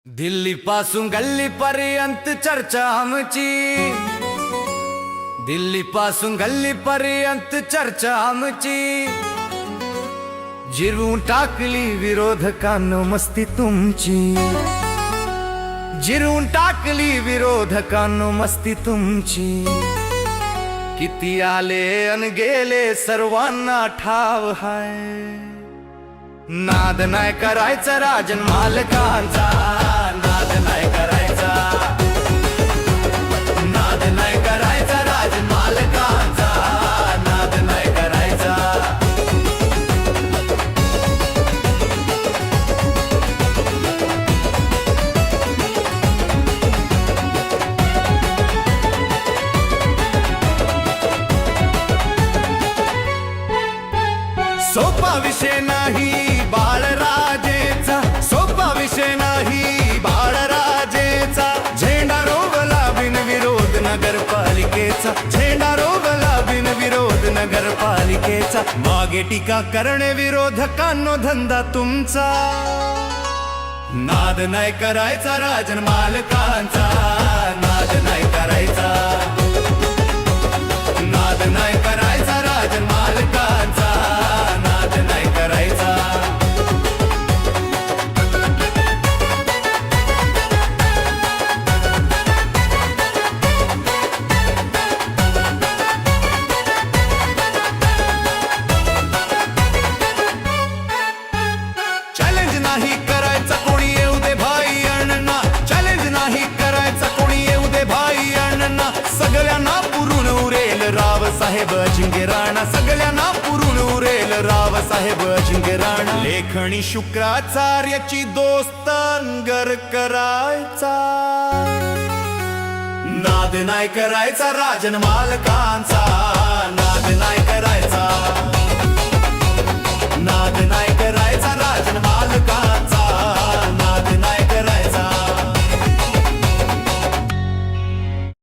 दिल्ली पासून गल्ली पर्यंत चर्चा आमची, दिल्ली पासून गल्ली पर्यंत चर्चा आमची। जिरवून टाकली विरोधकांनो मस्ती तुमची, जिरवून टाकली विरोधकांनो मस्ती तुमची। किती आले अन गेले सर्वांना ठाव हाय, नाद नाही करायचा राजन मालकांचा, नाद नाही करायचा, नाद नाही करायचा राजन मालकांचा, नाद नाही करायचा। सोपा विषय नाही बाळराजेचा, सोपा विषय नाही बाळराजेचा। झेंडा रोवला बिनविरोध नगरपालिकेचा, झेंडा रोवला बिनविरोध नगरपालिकेचा। मागे टीका करणे विरोधकांनो धंदा तुमचा, नाद नाही करायचा राजन मालकांचा, नाद नाही करायचा, नाद नाही करायचा राजन मालकांचा, नाद नाही करायचा। चॅलेंज नाही करायचा कोणी येऊ दे भाई अण्णा, चॅलेंज नाही करायचा कोणी येऊ दे भाई अण्णा। सगळ्यांना पुरून उरेल राव साहेब अजिंक्य राणा, सगळ्यांना पुरून उरेल राव साहेब अजिंक्य राणा। लेखणी शुक्राचार्याची दोस्त अंगर करायचा, नाद नाही करायचा राजन मालकांचा, नाद नाही करायचा।